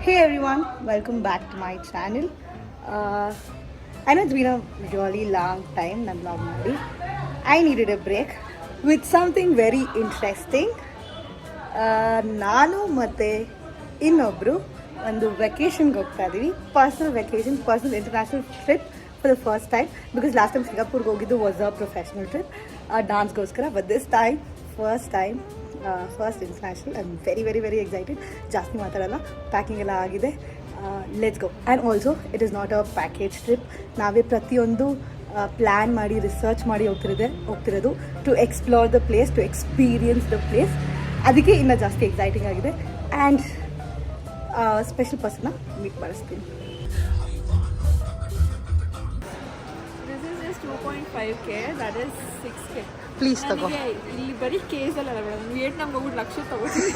Hey everyone, welcome back to my channel. I know it's been a really long time ನಾನು vlog ಮಾಡಿ. I needed a break with something very interesting. ನಾನು ಮತ್ತು ಇನ್ನೊಬ್ಬರು ಒಂದು ವೆಕೇಷನ್ಗೆ ಹೋಗ್ತಾ ಇದ್ದೀವಿ. Personal international trip for the first time because last time Singapore ಹೋಗಿದ್ದು was a professional trip, danceಗೋಸ್ಕರ. But this time, first international. I'm very excited. ಜಾಸ್ತಿ ಮಾತಾಡಲ್ಲ, packing ಎಲ್ಲ ಆಗಿದೆ. Let's go. And also it is not a package trip. ನಾವೇ ಪ್ರತಿಯೊಂದು plan ಮಾಡಿ research ಮಾಡಿ ಹೋಗ್ತಿರೋದು to explore the place, to experience the place. ಅದಕ್ಕೆ ಇನ್ನೂ ಜಾಸ್ತಿ ಎಕ್ಸೈಟಿಂಗ್ ಆಗಿದೆ. ಆ್ಯಂಡ್ ಸ್ಪೆಷಲ್ ಪರ್ಸನ್ನ ಮೀಟ್ ಮಾಡಿಸ್ತೀನಿ. 2.5K, that is 6K. Please ತಗೋ. ಇಲ್ಲಿ ಬರೀ ಕೇಸ್ ಅಲ್ಲ ಮೇಡಮ್, ವಿಯೆಟ್ನಾಮ್ಗೆ ಹೋಗ್ಬಿಟ್ಟು ಲಕ್ಷ ತಗೋತೀನಿ.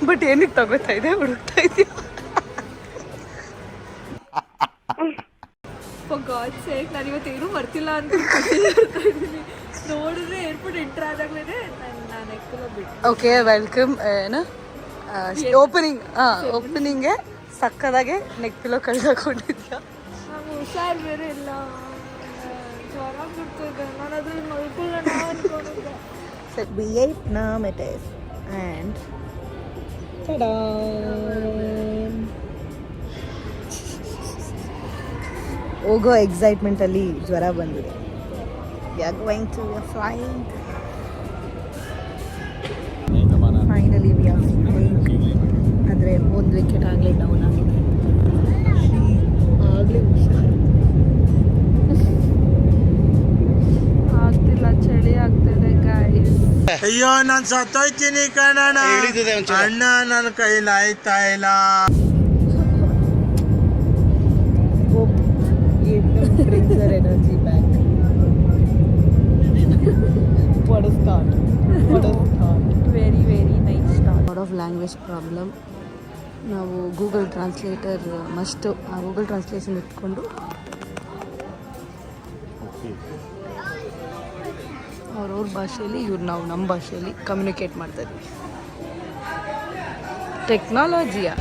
ಬಟ್ ಏನಕ್ಕೆ ತಗೋತಾ ಇದೆ, ಹುಡುಕ್ತಾ ಇದೆಯಾ? ಫಾರ್ ಗಾಡ್ ಸೇಕ್, ನಾನು ಇವತ್ತೇನು ಬರ್ತಿಲ್ಲ ಅಂತ ನೋಡಿದ್ರೆ ಏರ್ಪೋರ್ಟ್ ಎಂಟರ್ ಆದಾಗಲೇ ನಾನು ಎಕ್ಕಿಲ್ಲ ಬಿಟ್ಟು. Okay, welcome. ಏನು ಓಪನಿಂಗ್ಗೆ ಸಕ್ಕದಾಗೆ ನೆಕ್ ಪಿಲೋ ಕಳ್ದಾಕೊಂಡಿದ್ಯಾ? ನಂಗೆ ಹುಷಾರು ಬೇರೆ ಇಲ್ಲ, ಜ್ವರ ಬಿಡ್ತಿದ್ದೆ. ನಾನು ಅದ್ರಲ್ಲಿ ಮಲ್ಕೊಳ್ಳೋಣ ಅನ್ಕೊಂಡಿದ್ದೆ. So Vietnam it is, and ta-da! ಹೋಗೋ ಎಕ್ಸೈಟ್ಮೆಂಟಲ್ಲಿ ಜ್ವರ ಬಂದಿದೆ. We are going to a flight. Finally we are flying. ಅಂದರೆ ಒಂದು ವಿಕೆಟ್ ಆಗಲೇ ಡೌನ್ ಆಗಿದೆ. ಆಗಲೇ ಹುಷಾರು ಆಗ್ತಿಲ್ಲ, ಚಳಿ ಆಗ್ತಿದೆ ಗೈಸ್. ಅಯ್ಯೋ ನಾನು ಸತ್ತೋಯ್ತೀನಿ ಕಣಣ್ಣ, ಅಣ್ಣ ನನ್ನ ಕೈಲಾಯ್ತಾ ಇಲ್ಲ. energy back. What a start. Very nice start. Lot of language problem. ನಾವು ಗೂಗಲ್ ಟ್ರಾನ್ಸ್ಲೇಟರ್ ಮಸ್ಟು. ಆ ಗೂಗಲ್ ಟ್ರಾನ್ಸ್ಲೇಷನ್ ಇಟ್ಕೊಂಡು ಅವ್ರವ್ರ ಭಾಷೆಯಲ್ಲಿ ನಾವು ನಮ್ಮ ಭಾಷೆಯಲ್ಲಿ ಕಮ್ಯುನಿಕೇಟ್ ಮಾಡ್ತಾ ಇದ್ವಿ. ಟೆಕ್ನಾಲಜಿಯಾ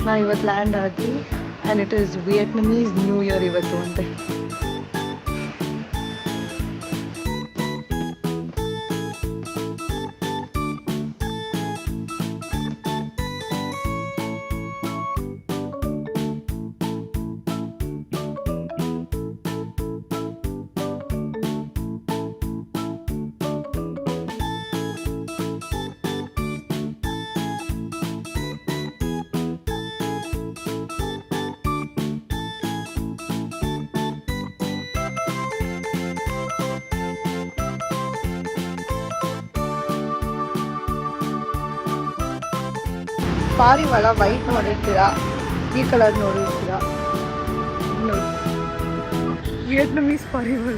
ನಾವು ಇವತ್ತು ಲ್ಯಾಂಡ್ ಆಗಿ, and it is Vietnamese new year ಇವತ್ತು ಅಂತೆ. ಪಾರಿವಾಳ ವೈಟ್ ನೋಡಿರ್ತೀರಾ, ಈ ಕಲರ್ ನೋಡಿರ್ತೀರಾ. ವಿಯೆಟ್ನಮೀಸ್ ಪಾರಿವಾಳ.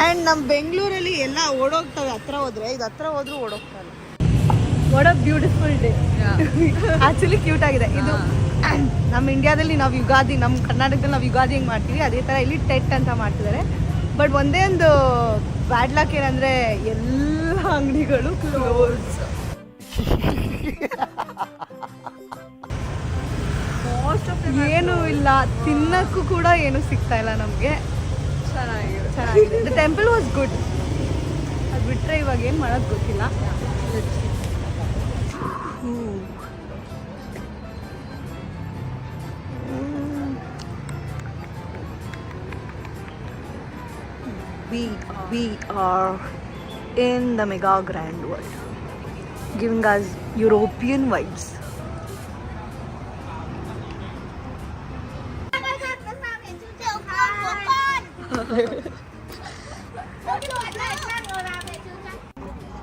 ಆ್ಯಂಡ್ ನಮ್ಮ ಬೆಂಗಳೂರಲ್ಲಿ ಎಲ್ಲ ಓಡೋಗ್ತವೆ ಹತ್ರ ಹೋದ್ರೆ, ಇದು ಹತ್ರ ಹೋದ್ರೂ ಓಡೋಗ್ತವೆ. What a beautiful day. Actually cute ಆಗಿದೆ ಇದು. ನಮ್ಮ ಇಂಡಿಯಾದಲ್ಲಿ ನಾವು ಯುಗಾದಿ, ನಮ್ಮ ಕರ್ನಾಟಕದಲ್ಲಿ ನಾವು ಯುಗಾದಿ ಹೆಂಗೆ ಮಾಡ್ತೀವಿ ಅದೇ ಥರ ಇಲ್ಲಿ ಟೆಟ್ ಅಂತ ಮಾಡ್ತಿದ್ದಾರೆ. ಬಟ್ ಒಂದೇ ಒಂದು ಬ್ಯಾಡ್ ಲಕ್ ಏನಂದರೆ ಎಲ್ಲ ಅಂಗಡಿಗಳು ಕ್ಲೋಸ್. ಏನೂ ಇಲ್ಲ, ತಿನ್ನಕ್ಕೂ ಕೂಡ ಏನು ಸಿಗ್ತಾ ಇಲ್ಲ ನಮಗೆ. ಚೆನ್ನಾಗಿದೆ. The temple was good. ಅದು ಬಿಟ್ಟರೆ ಇವಾಗ ಏನು ಮಾಡೋದು ಗೊತ್ತಿಲ್ಲ. We are in the mega grand world, giving us European vibes.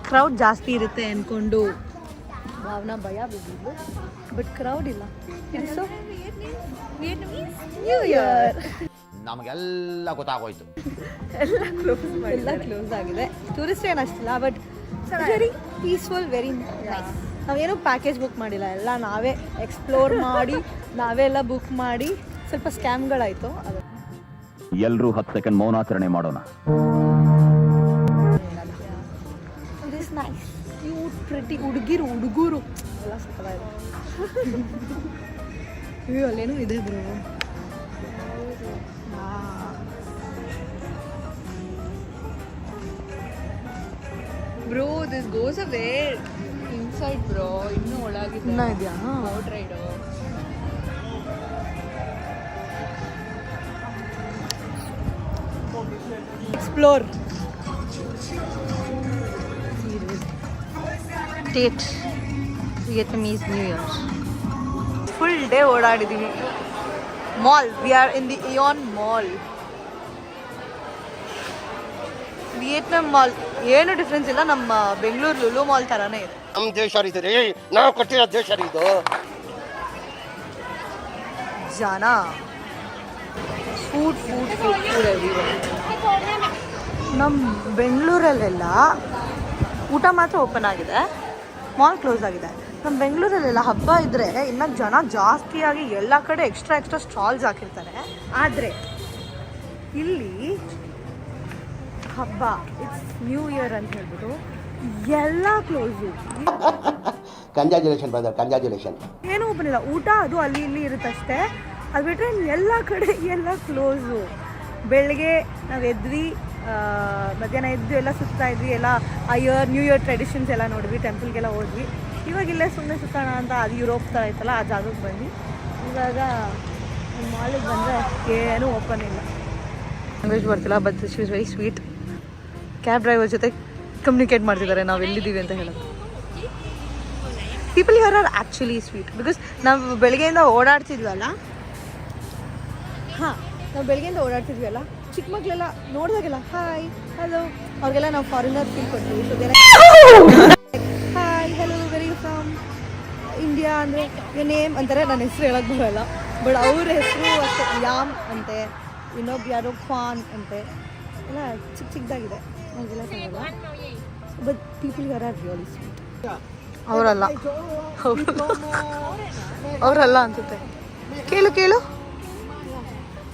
Crowd ಜಾಸ್ತಿ ಇರುತ್ತೆ ಅಂದ್ಕೊಂಡು ಭಾವನಾ ಭಯ ಬಿದ್ದಿದ್ದು, ಬಟ್ ಕ್ರೌಡ್ ಇಲ್ಲ. ಸೊ ನ್ಯೂ ಇಯರ್ ನಮಗೆಲ್ಲ ಗೊತ್ತಾಗೋಯ್ತು. ಎಲ್ಲ ಕ್ಲೋಸ್ ಆಗಿದೆ. ಟೂರಿಸ್ಟ್ ಏನು ಅಷ್ಟಿಲ್ಲ, but very peaceful, very nice. ನಾವೇನು ಪ್ಯಾಕೇಜ್ ಬುಕ್ ಮಾಡಿಲ್ಲ, ಎಲ್ಲ ನಾವೇ ಎಕ್ಸ್ಪ್ಲೋರ್ ಮಾಡಿ ನಾವೇ ಎಲ್ಲ ಬುಕ್ ಮಾಡಿ ಸ್ವಲ್ಪ ಸ್ಕ್ಯಾಮ್ಗಳಾಯಿತು. ಅದು ಎಲ್ಲರೂ 10 ಸೆಕೆಂಡ್ ಮೌನಾಚರಣೆ ಮಾಡೋಣ. ದಿಸ್ ನೈಸ್ ಕ್ಯೂಟ್ ಪ್ರಿಟಿ ಹುಡುಗರು ಎಲ್ಲ ಸಕ್ಕತ್ತಾಗಿದೆ. ಅಯ್ಯೋ ಅಲ್ಲೇನೋ ಇದೆ bro. Bro this goes away inside bro. ಇನ್ನೂ ಒಳಗಿದೆ. ಇನ್ನೂ ಇದೆಯಾ? Boat ride. Explore that Vietnamese new year. Full day ಓಡಾಡಿದ್ದೀವಿ. Mall, we are in the Aeon mall. Vietnam mall ಏನು ಡಿಫ್ರೆನ್ಸ್ ಇಲ್ಲ, ನಮ್ಮ ಬೆಂಗಳೂರು ಲುಲು ಮಾಲ್ ಥರನೇ ಇದೆ. ನಮ್ಮ ದೇಶ ರೀ, ನಾವು ಕೊಟ್ಟಿರೋ ದೇಶ ರೀ ಇದು. ಜನ ಫುಡ್ ನಮ್ಮ ಬೆಂಗಳೂರಲ್ಲೆಲ್ಲ ಊಟ ಮಾತ್ರ ಓಪನ್ ಆಗಿದೆ, ಮಾಲ್ ಕ್ಲೋಸ್ ಆಗಿದೆ. ನಮ್ಮ ಬೆಂಗಳೂರಲ್ಲೆಲ್ಲ ಹಬ್ಬ ಇದ್ದರೆ ಇನ್ನು ಜನ ಜಾಸ್ತಿಯಾಗಿ ಎಲ್ಲ ಕಡೆ ಎಕ್ಸ್ಟ್ರಾ ಸ್ಟಾಲ್ಸ್ ಹಾಕಿರ್ತಾರೆ. ಆದರೆ ಇಲ್ಲಿ ಹಬ್ಬ, ಇಟ್ಸ್ ನ್ಯೂ ಇಯರ್ ಅಂತ ಹೇಳ್ಬಿಟ್ಟು ಎಲ್ಲ ಕ್ಲೋಸು. Congratulation brother, congratulation. ಏನೂ ಓಪನ್ ಇಲ್ಲ, ಊಟ ಅದು ಅಲ್ಲಿ ಇಲ್ಲಿ ಇರುತ್ತಷ್ಟೇ. ಅದು ಬಿಟ್ಟರೆ ಎಲ್ಲ ಕಡೆ ಎಲ್ಲ ಕ್ಲೋಸು. ಬೆಳಗ್ಗೆ ನಾವು ಎದ್ವಿ, ಮಧ್ಯಾಹ್ನ ಎದ್ದು ಎಲ್ಲ ಸುತ್ತಾ ಇದ್ವಿ, ಎಲ್ಲ ಆ ನ್ಯೂ ಇಯರ್ ಟ್ರೆಡಿಷನ್ಸ್ ಎಲ್ಲ ನೋಡಿದ್ವಿ, ಟೆಂಪಲ್ಗೆಲ್ಲ ಹೋದ್ವಿ. ಇವಾಗಿಲ್ಲೇ ಸುಮ್ಮನೆ ಸುತ್ತೋಣ ಅಂತ ಅದು ಯುರೋಪ್ ಥರ ಇತ್ತಲ್ಲ ಆ ಜಾಗಕ್ಕೆ ಬಂದು ಇವಾಗ ಮಾಲಿಗೆ ಬಂದರೆ ಏನೂ ಓಪನ್ ಇಲ್ಲ. ಲ್ಯಾಂಗ್ವೇಜ್ ಬರ್ತಿಲ್ಲ, but she is very sweet. Cab driver ಜೊತೆ ಕಮ್ಯುನಿಕೇಟ್ ಮಾಡ್ತಿದ್ದಾರೆ ನಾವು ಎಲ್ಲಿದ್ದೀವಿ ಅಂತ ಹೇಳೋದು. People here are actually sweet because ನಾವು ಬೆಳಗ್ಗೆಯಿಂದ ಓಡಾಡ್ತಿದ್ವಲ್ಲ. ನಾವು ಬೆಳಗ್ಗೆಯಿಂದ ಓಡಾಡ್ತಿದ್ವಲ್ಲ, ಚಿಕ್ಕ ಮಕ್ಕಳೆಲ್ಲ ನೋಡಿದಾಗೆಲ್ಲ ಹಾಯ್ ಹಲೋ ಅವ್ರಿಗೆಲ್ಲ ನಾವು ಫಾರಿನರ್ ಫೀಲ್ ಕೊಡ್ತೀವಿ. So hi hello very from India ಅಂದರೆ ನೇಮ್ ಅಂತಾರೆ. ನನ್ನ ಹೆಸರು ಹೇಳೋಕ್ಕೆ ಬರೋಲ್ಲ, ಬಟ್ ಅವ್ರ ಹೆಸರು ಅಷ್ಟೇ ಯಾಮ್ ಅಂತೆ, ಇನ್ನೊಬ್ಬ ಯಾರೋ ಫಾನ್ ಅಂತೆ, ಎಲ್ಲ ಚಿಕ್ಕದಾಗಿದೆ ಅವ್ರಿಗೆಲ್ಲ ಸಿಗಲ್ಲ. But people here are really sweet. ಅವರಲ್ಲ ಅನ್ಸುತ್ತೆ. ಕೇಳು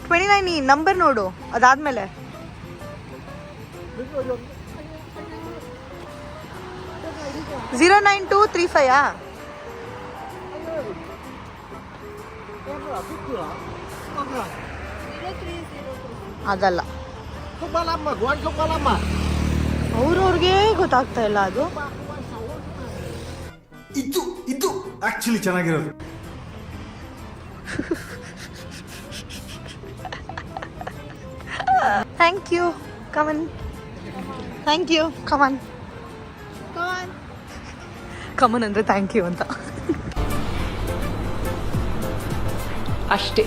29 ಈ ನಂಬರ್ ನೋಡು, ಅದಾದ್ಮೇಲೆ 09235 ಅದಲ್ಲ, ಅವ್ರವ್ರಿಗೆ ಗೊತ್ತಾಗ್ತಾ ಇಲ್ಲ ಅದು. ಇದು ಆಕ್ಚುಲಿ ಚೆನ್ನಾಗಿರೋದು. Thank you come on, thank you come on ಅಂದರೆ ಥ್ಯಾಂಕ್ ಯು ಅಂತ ಅಷ್ಟೇ.